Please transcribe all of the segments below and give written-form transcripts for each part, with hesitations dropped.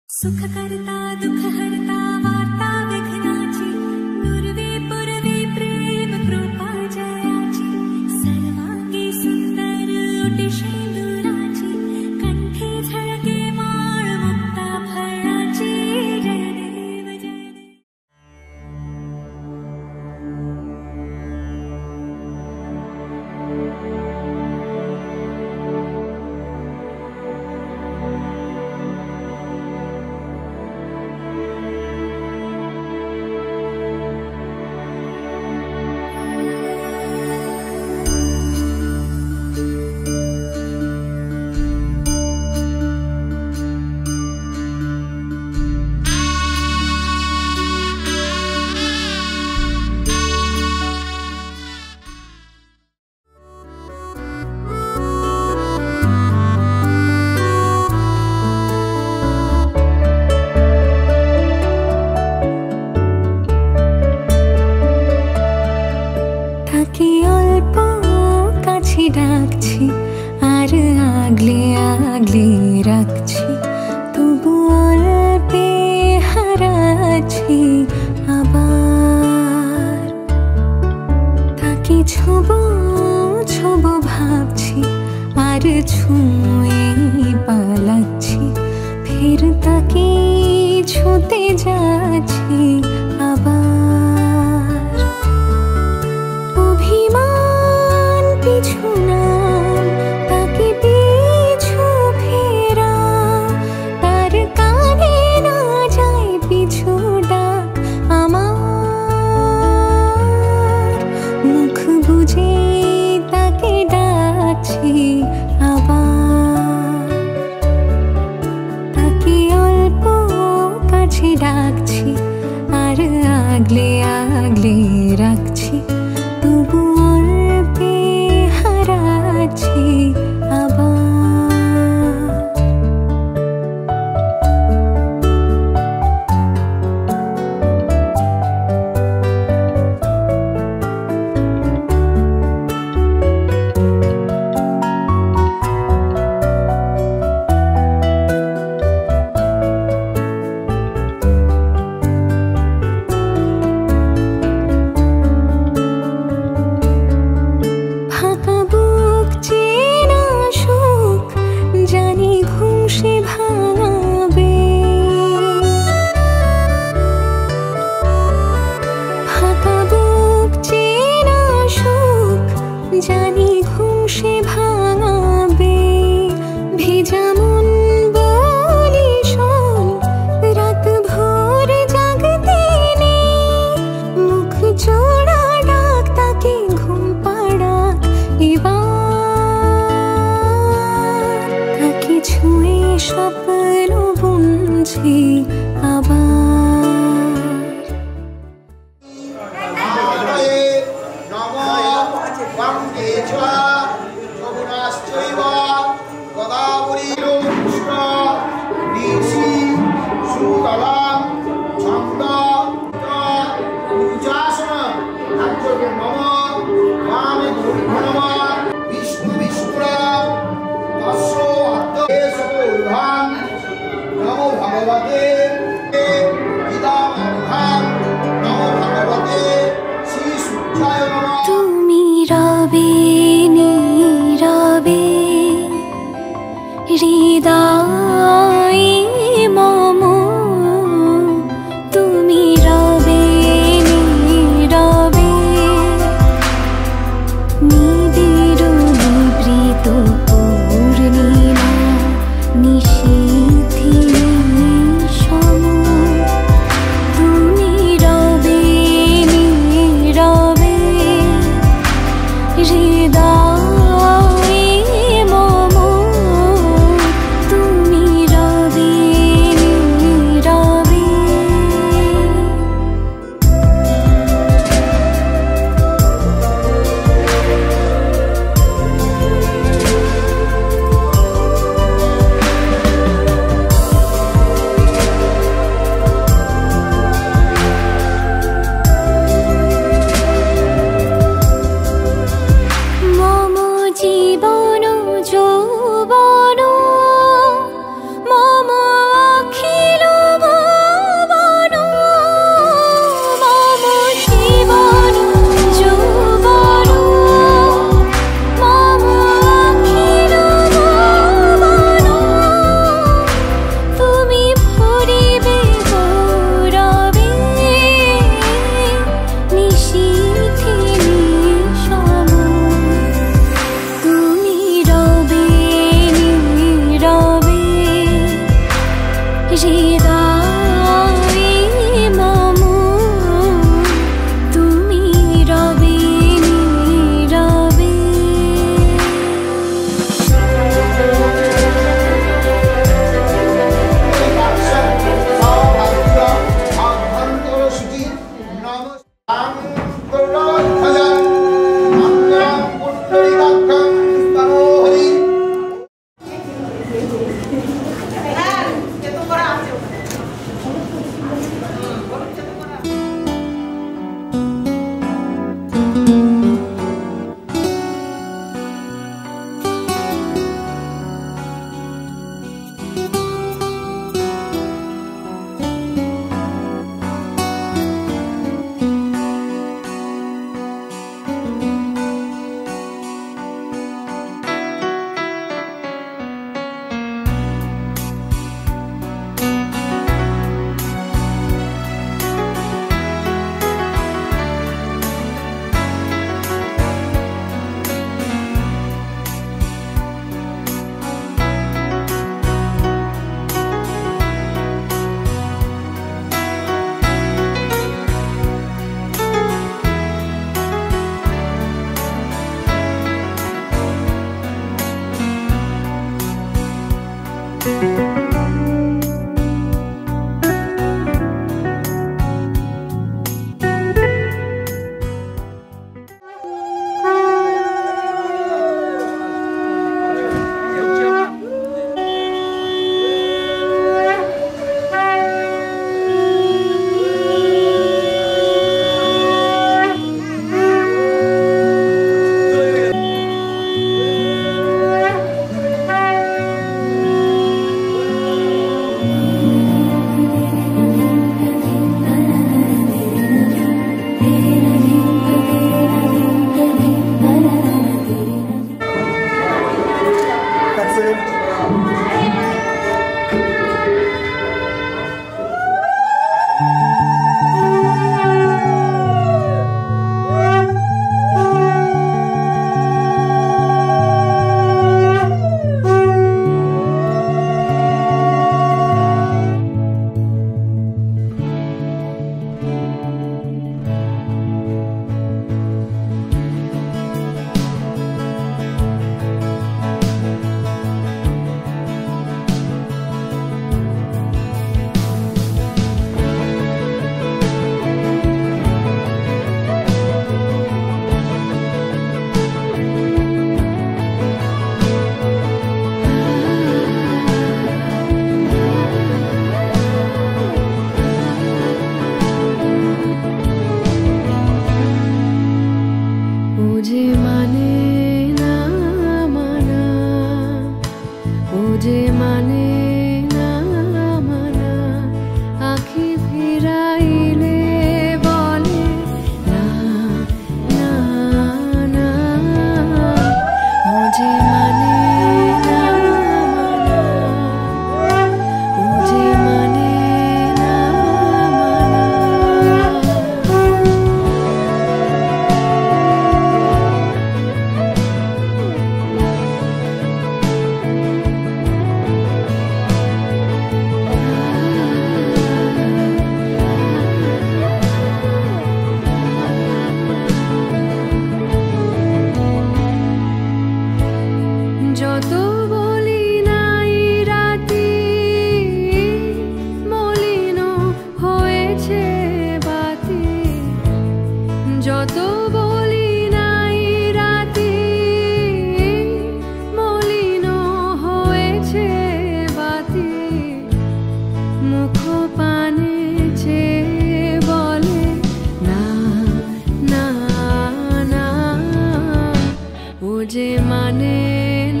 सुख करता दुख हरता वार्ता विघ्नाची दुर्वे पुरवे प्रेम कृपा जयाची सर्वांगी सुंदर ओटी शेंदुराची कंठी झळके माळ मुक्ता फळाची जय देव जय देव। ডাকছি আর আগলে আগলে রাখছি তবু অল্পে হারাচ্ছি আবার তাকে ছোবো ছোবো ভাবছি আর ছুঁয়ে পালাচ্ছি ফের তাকে ছুঁতে যাচ্ছি আবার অভিমান পিছু নাম তাকে পিছু ফেরা তার কানে না যায় পিছু ডাক আমার মুখ বুঝে তাকে ডাকছি আবার তাকে অল্প কাছে ডাকছি আর আগলে আগলে রাখছি তবু অল্পে হারাচ্ছি আবার। জানি ঘুম সে ভাঙাবে ভেজা মন বলি শোন রাত ভোর জাগতে নেই মুখ জোড়া ডাক তাকে ঘুম পাড়া এবার তাকে ছুঁয়ে স্বপ্ন বুনছি আবার। তুমি রবে নীরবে হৃদয়ে মম তুমি রবে নীরবে নিবিড় নিভৃত পূর্ণিমা নিশীথি সম তুমি রবে নীরবে হৃদয়ে তো বলি নাই রাতে মলিন হয়েছে বাতি মুখ পানে চেয়ে বলে না না না ও যে মানে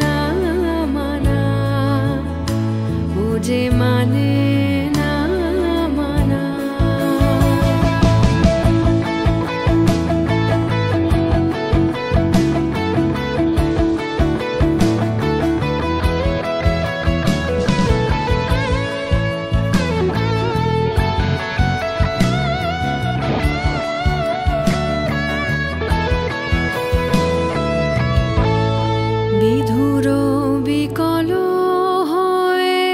না মানা ও যে মানে না মানা বিধুর বিকল হয়ে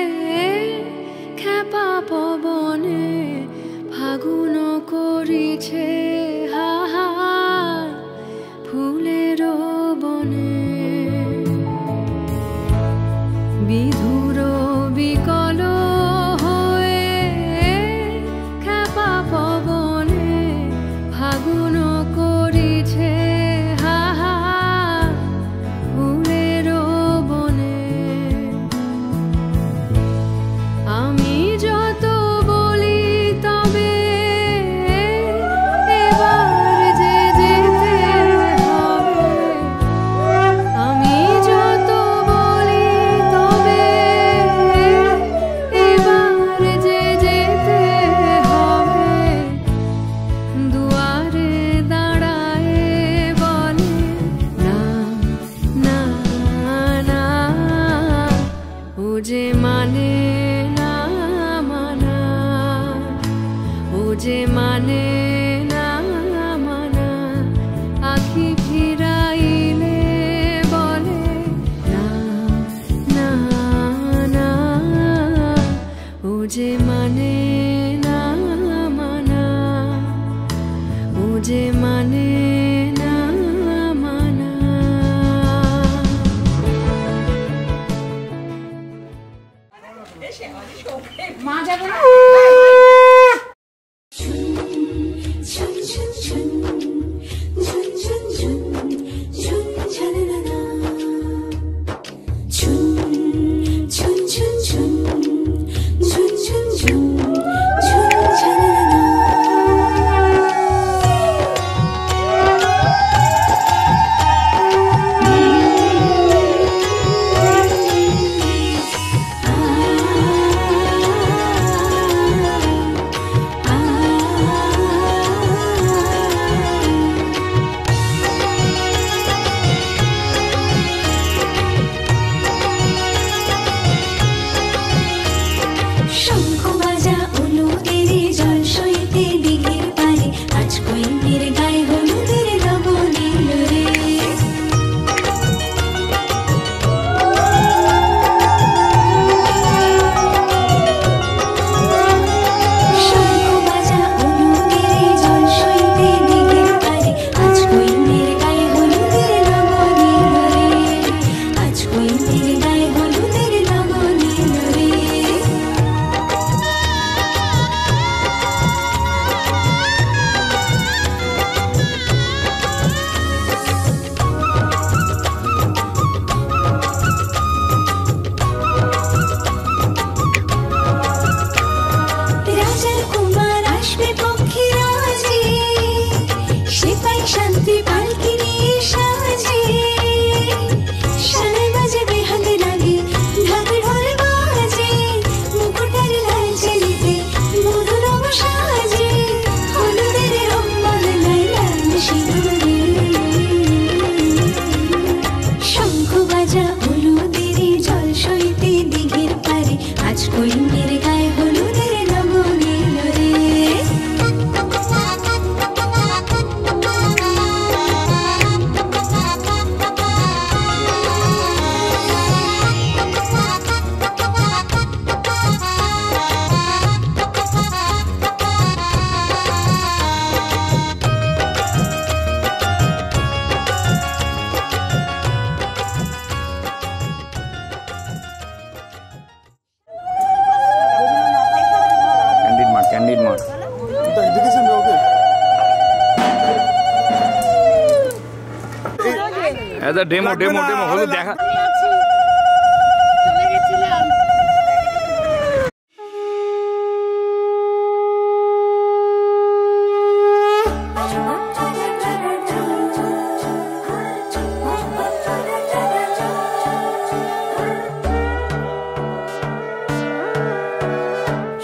ডেমো ডেমো ডেমো হলো দেখা।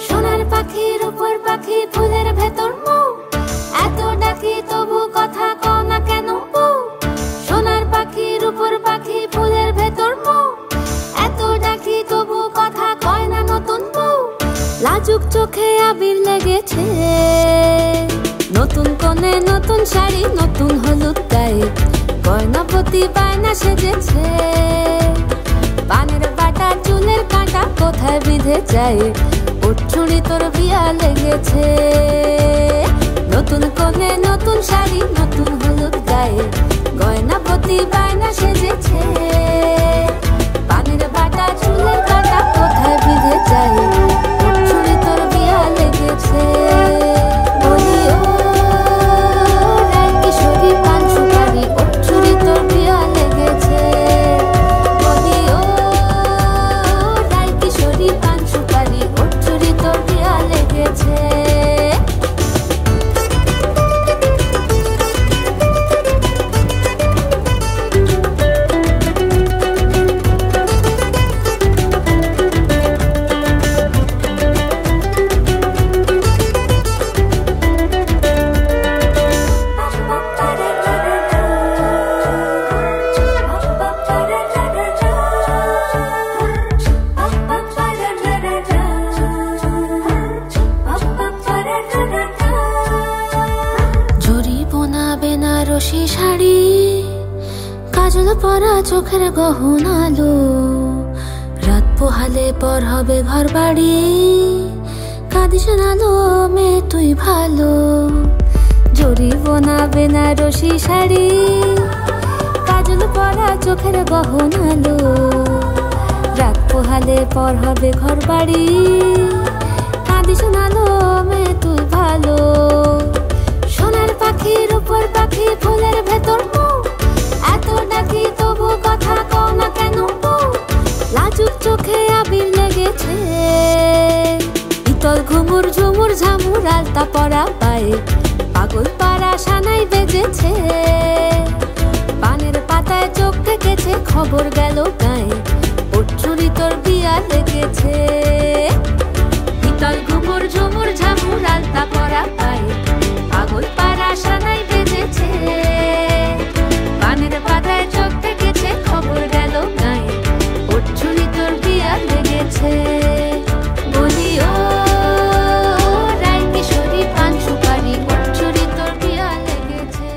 সোনার পাখির উপর পাখি ফুলের ভেতর মৌ, এত ডাকি তবু কথা কও না কেন বউ। সোনার পাখির উপর পাখি ফুলের ভেতর মৌ, এত ডাকি তবু কথা কয় না নতুন বউ। লাজুক চোখে আবির লেগেছে, নতুন কোণে নতুন শাড়ি নতুন হলুদ গায়ে, গয়নাপতি বায়না সেজেছে। পানের বাটা চুলের কাঁটা কোথায় বিঁধে যায়, ওর চুড়ি তোর বিয়া লেগেছে। নতুন কোণে নতুন শাড়ি নতুন হলুদ গায়ে, গয়নাপতি বায়না সেজেছে। পানের বাটা চুলের কাঁটা কোথায় বিঁধে যায়, ওর চুড়ি তোর বিয়া লেগেছে। বলি ও রায় কিশোরী পান সুপারি, ওর চুড়ি তোর বিয়া লেগেছে। বলি ও রায় কিশোরী পান সুপারি, ওর চুড়ি তোর বিয়া লেগেছে। বেনারসি শাড়ি, কাজল পরা চোখের গহনালো, রাত পোহালে পর হবে ঘর বাড়ি, কাঁদিস নালো মেয়ে তুই ভালো। জরি বোনা বেনারসি শাড়ি, কাজল পরা চোখের গহনালো, রাত পোহালে পর হবে ঘর বাড়ি, কাঁদিস নালো মেয়ে তুই ভালো। সোনার পাখির উপর পাখি ফুলের ভেতর মৌ, এত ডাকি তবু কথা কও না কেন বউ। লাজুক চোখে আবির লেগেছে, ইতল ঘুমুর ঝুমুর ঝামুর আলতা পরা পায়ে, পাগল পাড়া সানাই বেজেছে। পানের পাতায় চোখ থেকেছে খবর গেল গায়ে, ওর চুড়ি তোর বিয়া লেগেছে। ইতল ঘুমুর ঝুমুর ঝামুর আলতা পরা পায়ে, পাগল পাড়া সানাই বেজেছে। পানের পাতায় চোখ থেকেছে খবর গেল গায়ে, ওর চুড়ি তোর বিয়া লেগেছে। বলি ও রায় কিশোরী পান সুপারি, ওর চুড়ি তোর বিয়া লেগেছে।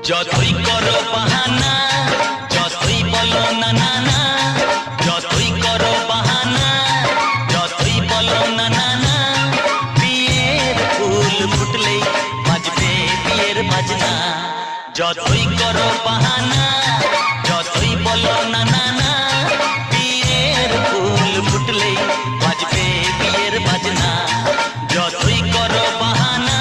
যতই করো বাহানা যতই বলো না না না যতই করো বাহানা যতই বলো না না না বিয়ের ফুল ফুটলেই বাজবে বিয়ের বাজনা যতই করো বাহানা যতই বলো না না না বিয়ের ফুল ফুটলেই বাজবে বিয়ের বাজনা যতই করো বাহানা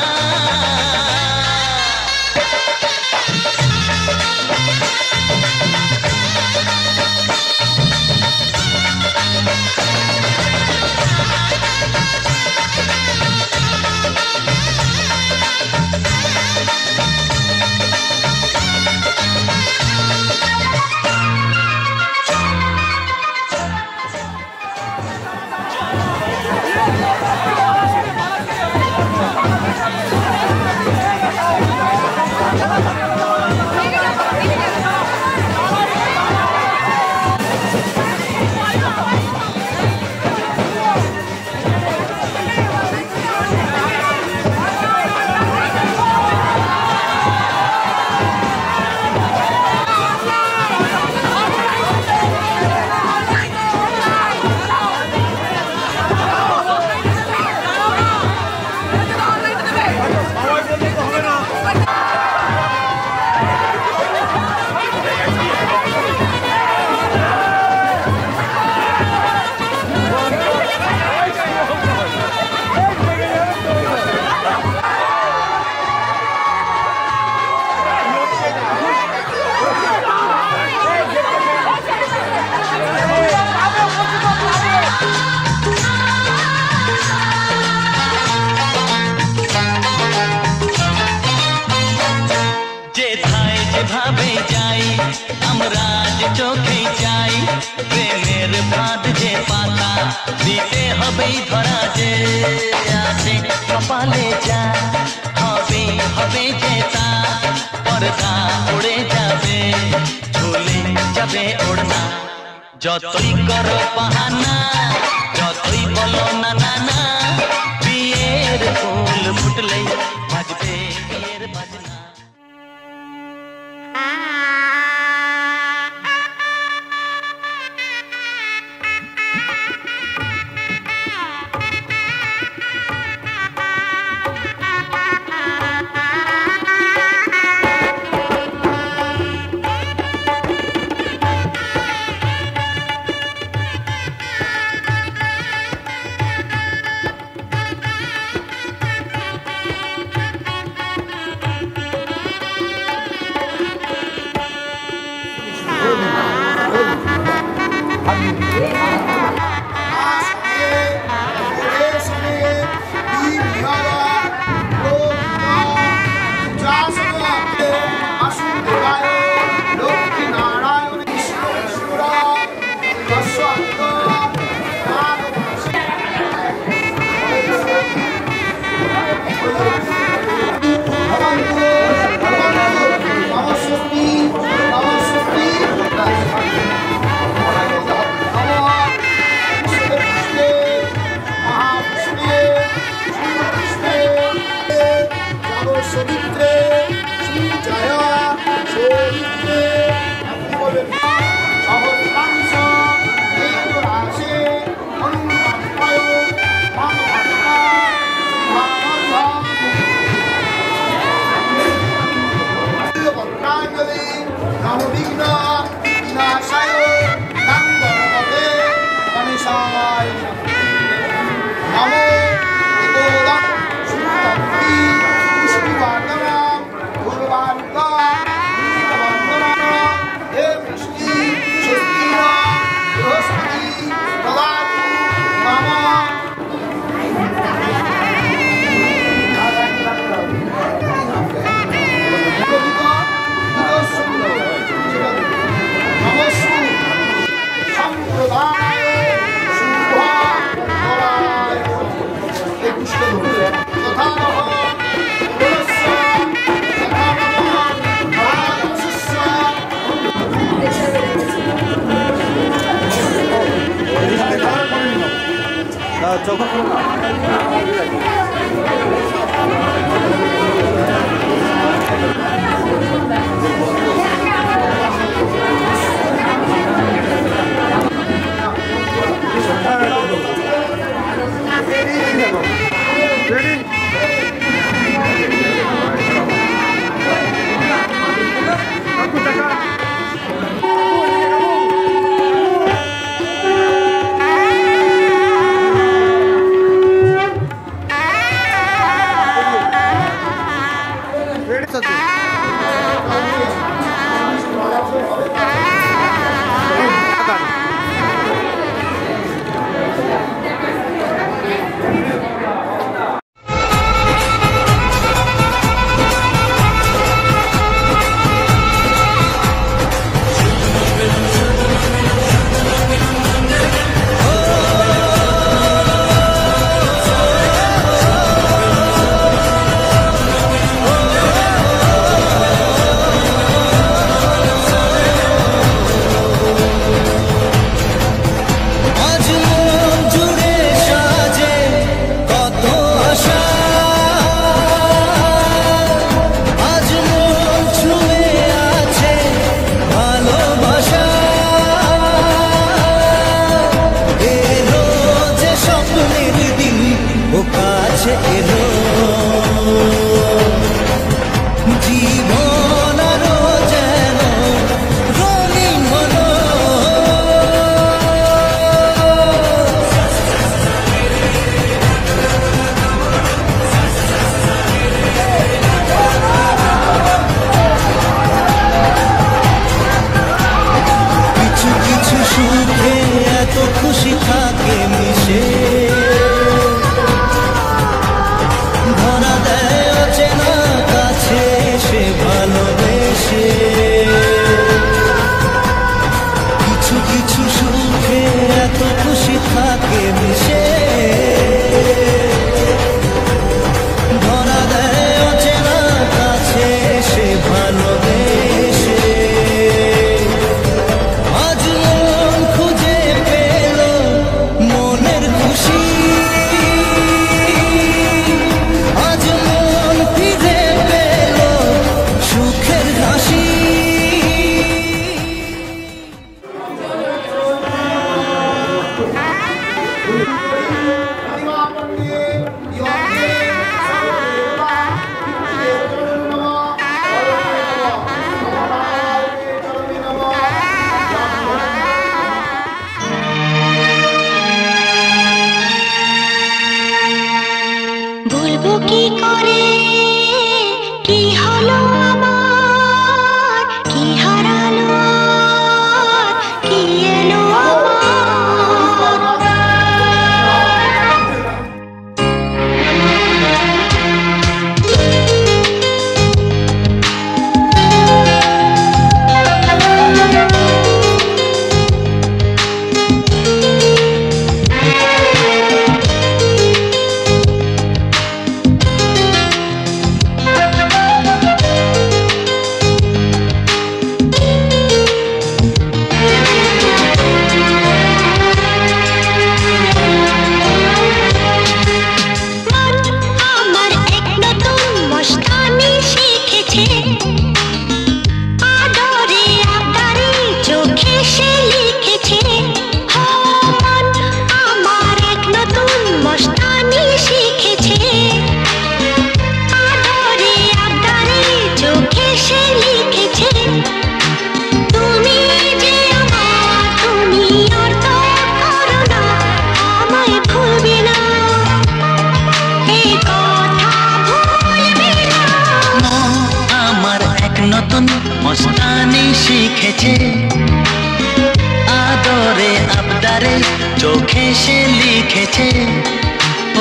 যেভাবে যাই আমরা যে চোখে যাই প্রেমের ফাঁদ যে পাতা দিতে হবেই ধরা যে আছে কপালে যা হবে হবে যে তা পর্দা উড়ে যাবে ঝুলে যাবে ওড়না যতই করো বাহানা যতই বলো না না না বিয়ের ফুল ফুটলেই বাজবে বিয়ের বাজনা নতুন মস্তানি শিখেছে, আদরে আবদারে চোখে সে লিখেছে,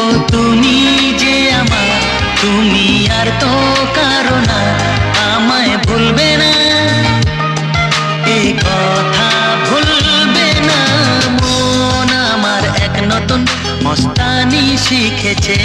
ও তুমি যে আমার, তুমি আর তো কারো না, আমায় ভুলবে না, এই কথা ভুলবে না, মন আমার এক নতুন মস্তানি শিখেছে।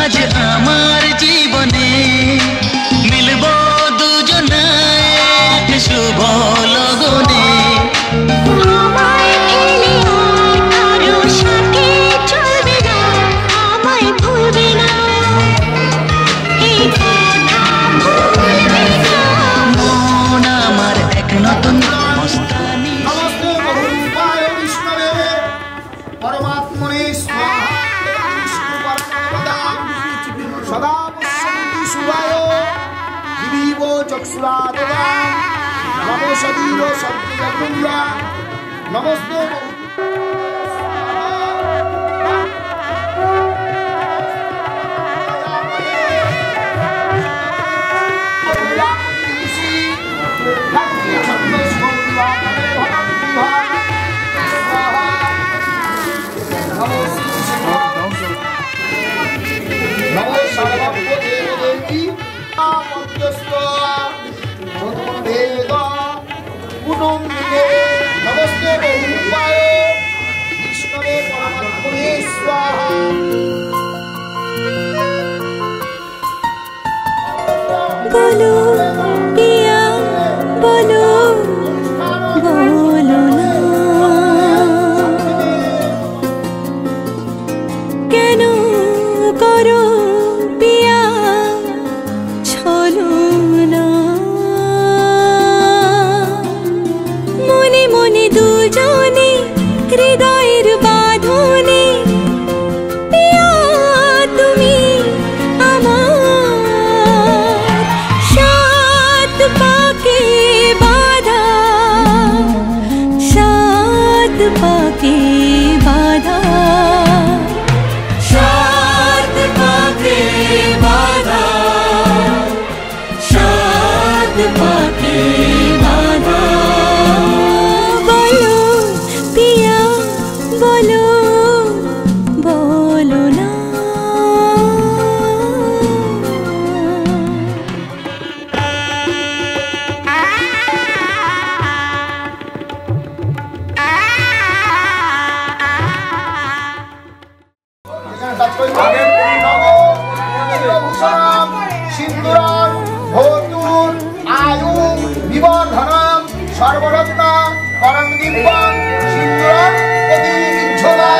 আজ আমার জীবনে মিলব দুজনায় এক শুভ লগনে, আমায় ফেলে আর কারো সাথে চলবে না, আমায় ভুলবে না, এই কথা ভুলবে না, মন আমার এক নতুন মস্তানি। নমস্তে বহুরূপায় বিষ্ণবে পরমাত্মনে স্বাহা। সদা পশ্যন্তি সুরায় দিবীব চক্ষুরাদদা নমো সদীব সদ্গুণা নমস্তে নমস্তে বহুরূপায় বিষ্ণবে পরমাত্মনে স্বাহা। বলো পিয়া বলো, বলো না কেন করো পিয়া ছলো না, মনে মনে দুজনে হৃদয়ের বাঁধনে পিয়া তুমি আমার, সাত পাকে বাঁধা, সাত পাকে বাঁধা, সাত পাকে বাঁধা, সাত পাকে বাঁধা। বলো পিয়া বলো, বলো না সিন্দুরম ভৌতুর আয়ু বিবর্ধনম সর্বরত্ন করং দিব্যং সিন্দুরম প্রতিবিজ্জলা।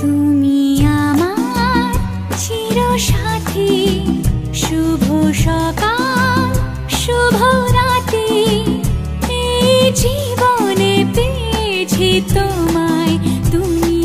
তুমি আমার চিরসাথী, শুভ সকাল শুভ রাতি, এই জীবনে পেয়েছি তোমায়, তুমি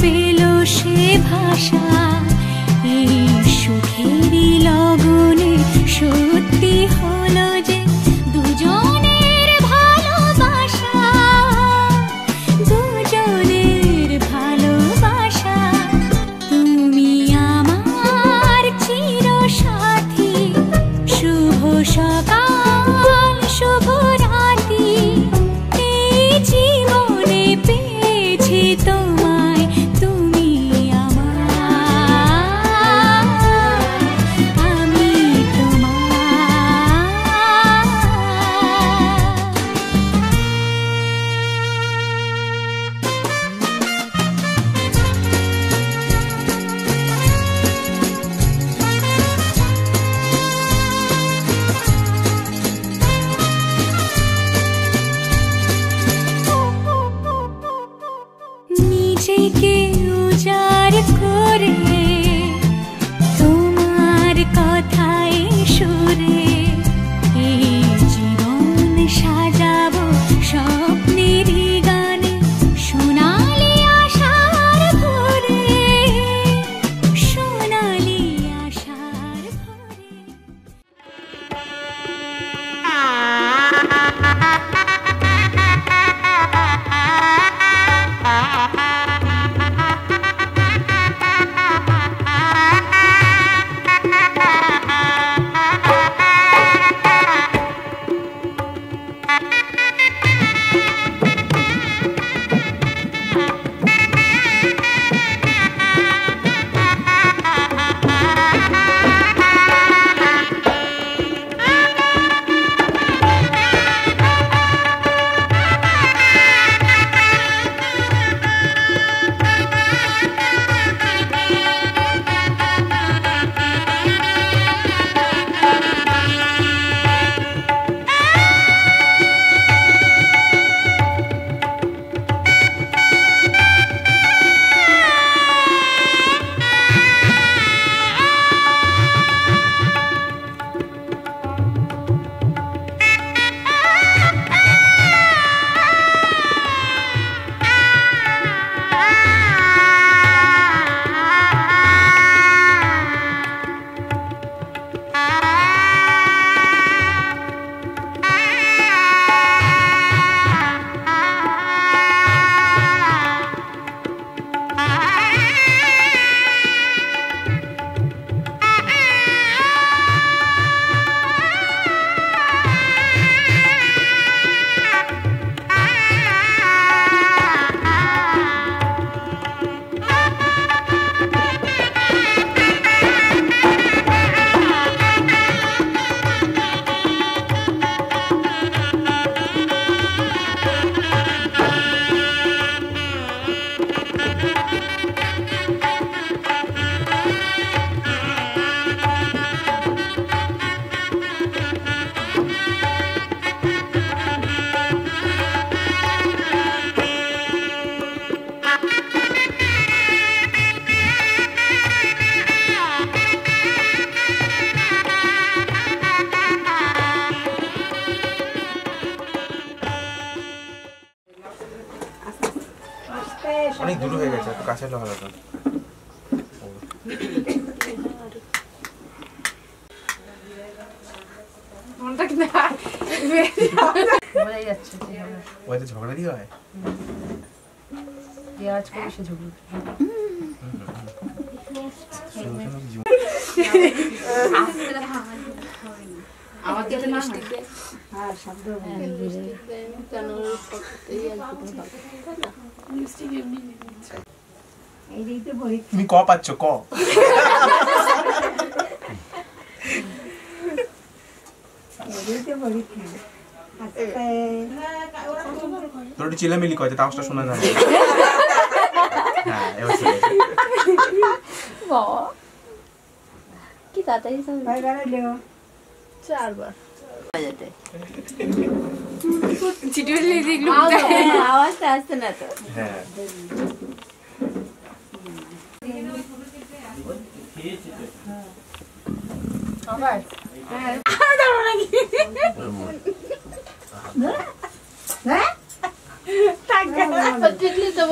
পেল সে ভাষা এই সুখেরই লগনে সত্যি হলো যে দুজনের ভালোবাসা দুজনের ভালোবাসা তুমি আমার চিরসাথী শুভ সকাল শুভ রাতি এই জীবনে পেয়েছি তোমায় তুমি আমার আমি তোমার নিজেকে উজাড় করে তোমার কথায় সুরে এই জীবন সাজাবো স্বপ্নেরই গানে সোনালি আশার ভরে সোনালি আশার ভরে অনেক দূর হয়ে গেছে, একটু কাছে হলে ভালো হতো। ওই তো ঝগড়াই হয়। তুমি ক পাচ্ছ ক তোর একটু চিলামিলি কয়েছে তাওসটা শোনা যায়। হ্যাঁ এবার কি তাড়াতাড়ি চারবার আওয়াজটা আসছে না তো। হ্যাঁ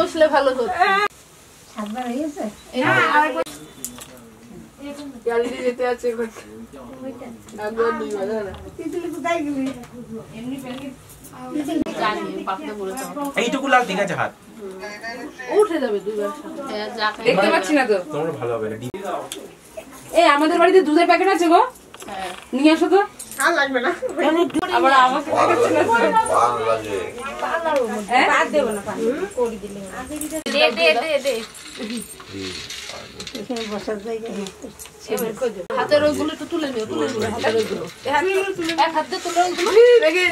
বসলে ভালো হতো। এইটুকু লাল ঠিক আছে হাত উঠে যাবে দুইবার দেখতে পাচ্ছি না তো তোমরা ভালো হবে না এই আমাদের বাড়িতে দুধের প্যাকেট আছে গো নিয়ে আসো তো আর লাগবে না আবার আমাকে দেখাচ্ছ না পাত দেব না পানি করে দিলে দে এখানে বসার জায়গা এবার খোঁজো হাতের ওইগুলো একটু তুলে নিও হাতের ওইগুলো এক হাত দিয়ে তুলে ওইগুলো রেখে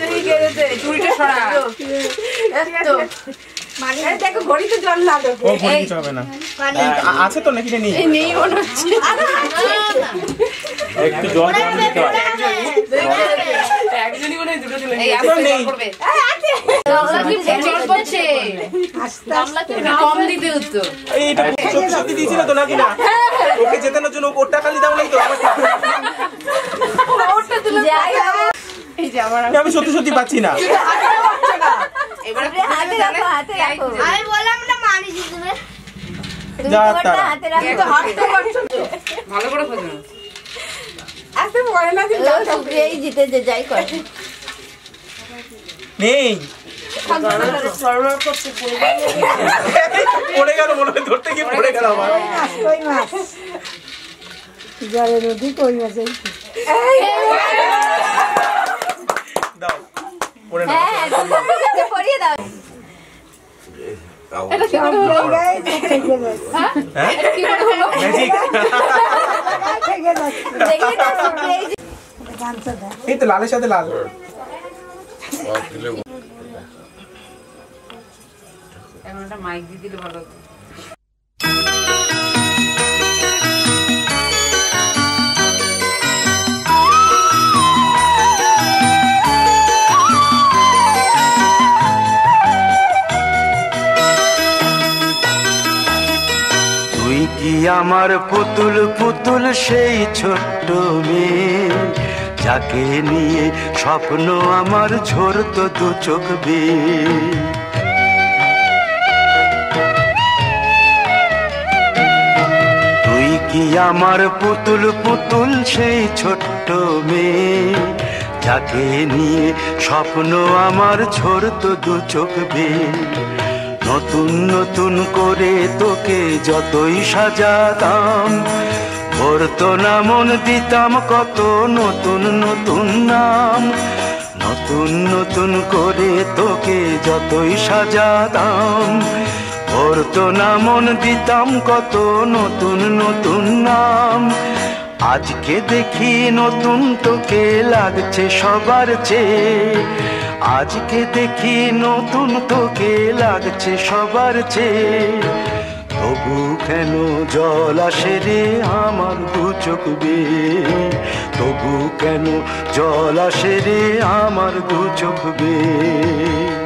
দে চুড়িটা সরা এত মানে দেখো ঘড়িতে জল লাগে ও ভুল কিছু হবে না আছে তো নাকি নেই এই নেই মনে হচ্ছে একটু জল দিতে হয় একজনই মনে হয় দুটো চলে এই আস্তে জল করবে জল পড়ছে কম দিতে হতো এইটা সত্যি সত্যি দিয়েছিল তো নাকি না ওকে জেতানোর জন্য ওটা খালি দাও নাই তো ওটা তুলে এই যে আমার আমি সত্যি সত্যি পাচ্ছি না এবারে হাতে রাখো আমি বললাম না মানি দিবে যা তারা হাতে রাখো তো হাতটা করছো তো ভালো করে খোঁজো আস্তে পড়ে না যে এই জিতে যে যাই করে নেই পড়ে গেল মনে হয় ধরতে গিয়ে পড়ে গেল আমার কই মাছ জলে নদী কই মাছ দাও পড়ে নাও হ্যাঁ পড়িয়ে দাও এটা কি করে হলো হ্যাঁ এটা কি করে হলো ম্যাজিক দেখি না এই তো লালের সাথে লাল এখন একটা মাইক দিয়ে দিলে ভালো হতো তুই কি আমার পুতুল পুতুল সেই ছোট্ট মেয়ে যাকে নিয়ে স্বপ্ন আমার ঝরতো দু চোখ বেয়ে তুই কি আমার পুতুল পুতুল সেই ছোট্ট মেয়ে যাকে নিয়ে স্বপ্ন আমার ঝরতো দু চোখ বেয়ে নতুন নতুন করে তোকে যতই সাজাতাম ভরতো না মন দিতাম কত নতুন নতুন নাম নতুন নতুন করে তোকে যতই সাজাতাম ভরতো না মন দিতাম কত নতুন নতুন নাম আজকে দেখি নতুন তোকে লাগছে সবার চেয়ে আজকে দেখি নতুন তোকে লাগছে সবার চেয়ে তবু কেন জল আসে রে আমার দু চোখ বেয়ে তবু কেন জল আসে রে আমার দু চোখ বেয়ে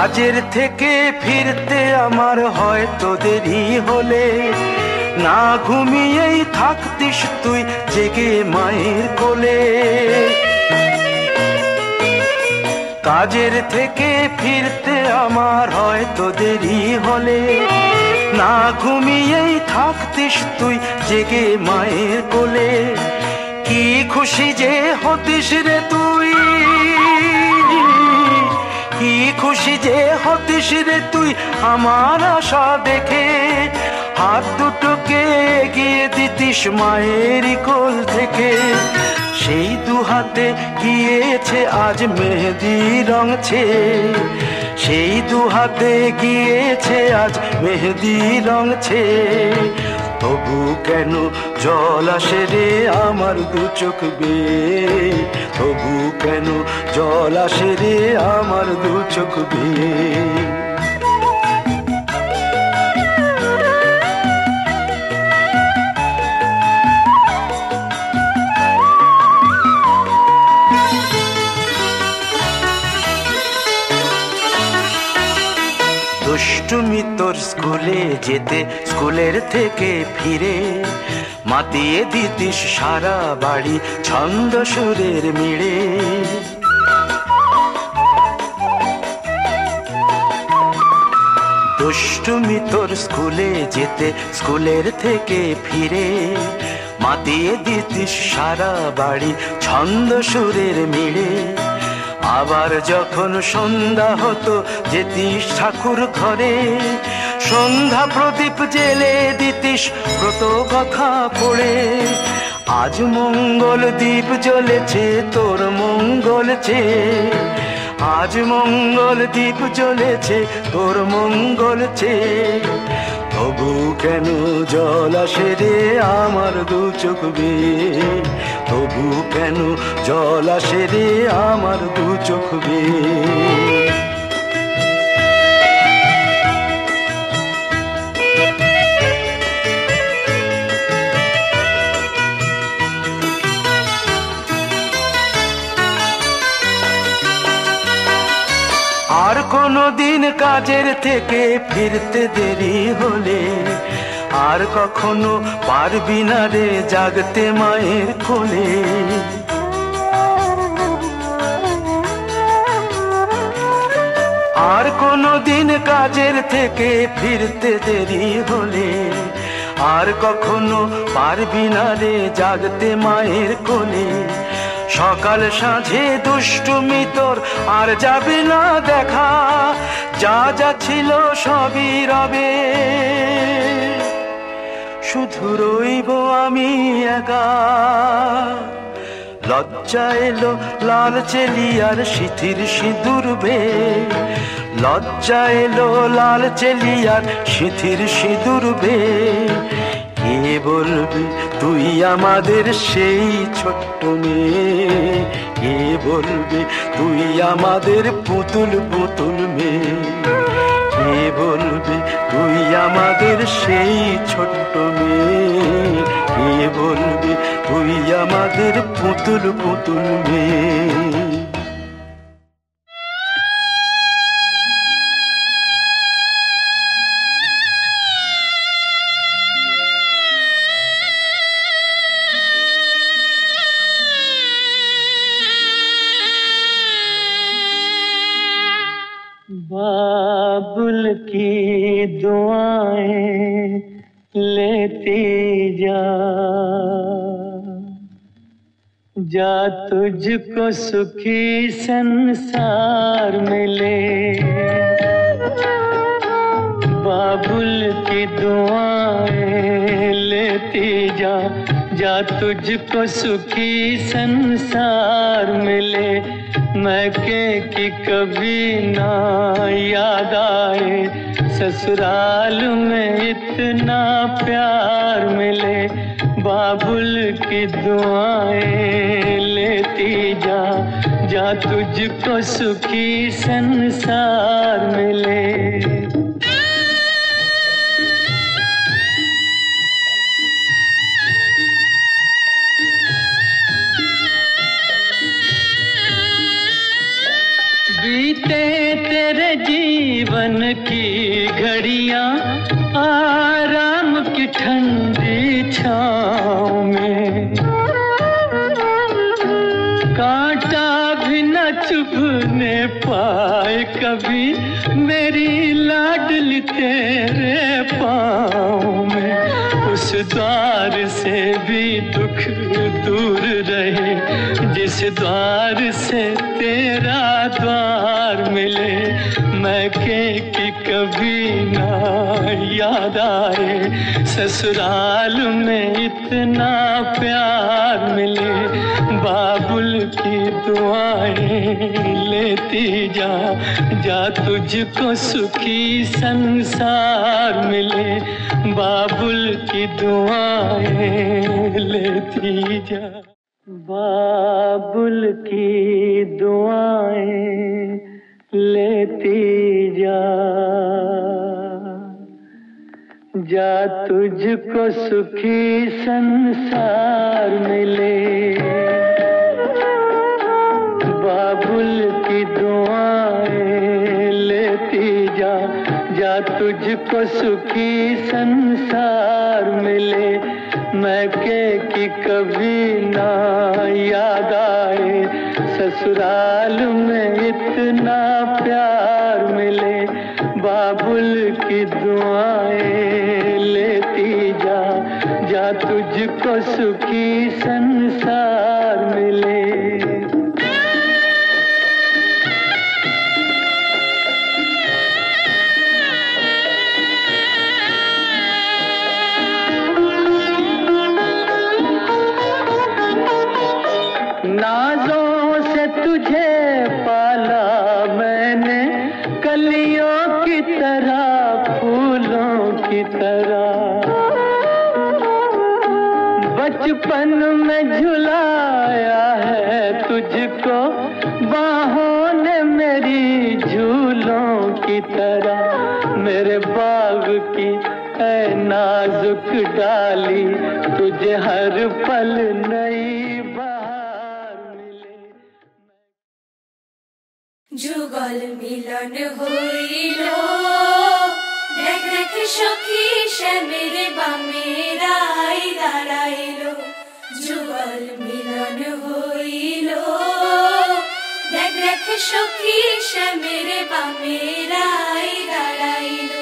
কাজের থেকে ফিরতে আমার হয়তো দেরি হলে না ঘুমিয়েই থাকতিস তুই জেগে মায়ের কোলে কাজের থেকে ফিরতে আমার হয়তো দেরি হলে না ঘুমিয়েই থাকতিস তুই জেগে মায়ের কোলে কি খুশি যে হতিস রে তুই কি খুশি যে হতিস রে তুই আমার আশা দেখে হাত দুটোকে এগিয়ে দিতিস মায়ের কোল থেকে সেই দু হাতে গিয়েছে আজ মেহেদি রং ছেয়ে সেই দু হাতে গিয়েছে আজ মেহেদি রং ছেয়ে তবু কেন জল আসে রে আমার দু চোখ বেয়ে তবু কেন জল আসে রে আমার দু চোখ বেয়ে দুষ্টুমি তো তোর স্কুলে যেতে স্কুলের থেকে ফিরে মাতিয়ে দিতিস সারা বাড়ি ছন্দ সুরের মিড়ে। দুষ্টুমি তোর স্কুলে যেতে স্কুলের থেকে ফিরে মাতিয়ে দিতিস সারা বাড়ি ছন্দ সুরের মিড়ে। আবার যখন সন্ধ্যা হতো যেতিস ঠাকুর ঘরে সন্ধ্যা প্রদীপ জেলে দিতিস ব্রত কথা পড়ে। আজ মঙ্গল দ্বীপ জ্বলেছে তোর মঙ্গল চেয়ে, আজ মঙ্গল দ্বীপ জ্বলেছে তোর মঙ্গল চেয়ে। তবু কেন জল আসে রে আমার দু চোখ বেয়ে, তবু কেন জল আসে রে আমার দু চোখ বেয়ে। আর কোনো দিন কাজের থেকে ফিরতে দেরি হলে আর কখনো পারবি না রে জাগতে মায়ের কোলে। আর কোনো দিন কাজের থেকে ফিরতে দেরি হলে আর কখনো পারবি না রে জাগতে মায়ের কোলে। সকাল সাঁঝে দুষ্টুমি তোর আর যাবে না দেখা, যা যা ছিল সবই রবে, শুধু রইব আমি একা। লজ্জা এলো লাল চেলিয়ার সিথির সিঁদুর বে, লজ্জা এলো লাল চেলিয়ার সিথির সিঁদুর বে। কে বলবি তুই আমাদের সেই ছোট্ট মেয়ে, কে বলবি তুই আমাদের পুতুল পুতুল মেয়ে, কে বলবি তুই আমাদের সেই ছোট্ট মেয়ে, কে বলবি তুই আমাদের পুতুল পুতুল মেয়ে। बाबुल की दुआएं लेती जा, जा तुझको सुखी संसार मिले। बाबुल की दुआएं लेती जा, जा तुझको सुखी संसार मिले। मैके की कभी ना याद आए, ससुराल में इतना प्यार मिले। बाबुल की दुआएं लेती जा, जा तुझको सुखी संसार मिले। बीते तेरे जीवन की घड़ियां आराम की ठंडी छाँव में, कांटा भी न चुभने पाए कभी मेरी लाडली तेरे पाँव में। उस द्वार से भी दुख दूर रहे, जिस द्वार से तेरा द्वार मिले। मैके की कभी ना याद आए, ससुराल में इतना प्यार मिले। बाबुल की दुआएं लेती जा, जा तुझको सुखी संसार मिले। बाबुल की दुआएं लेती जा, बाबुल की दुआएं लेती जा, जा तुझको सुखी संसार मिले। बाबुल की दुआएं लेती जा, जा जा तुझको सुखी संसार मिले, मैके की कभी ना याद आए, ससुराल में इतना प्यार मिले, बाबुल की दुआएं लेती जा, जा तुझको सुखी संसार मिले। नाजों से तुझे पाला मैंने, कलियों की तरह फूलों की तरह, बचपन में झुलाया है तुझको बाहों ने मेरी झूलों की तरह, मेरे बाग की ऐ नाजुक डाली, तुझे हर पल नई যুগল মিলন হইল, দেখ দেখ সখী শ্যামের বামে রাই দাঁড়াইল, যুগল মিলন হইল, দেখ দেখ সখী শ্যামের বামে রাই দাঁড়াইল,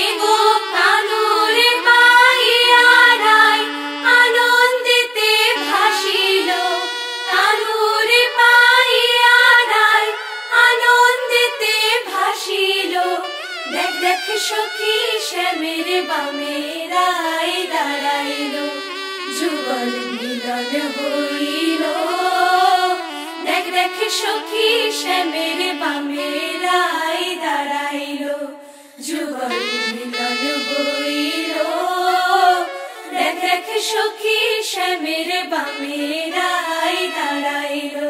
এগো কানুরে পাইয়া রাই আনন্দিতে ভাসিল, কানুরে পাইয়া রাই আনন্দিতে ভাসিল, দেখ দেখ সখী শ্যামের বামে রাই দাঁড়াইল, যুগল মিলন হইল, দেখ দেখ সখী শ্যামের বামে রাই দাঁড়াইল, যুগল মিলন হইল, দেখ দেখ সখী শ্যামের বামে রাই দাঁড়াইল।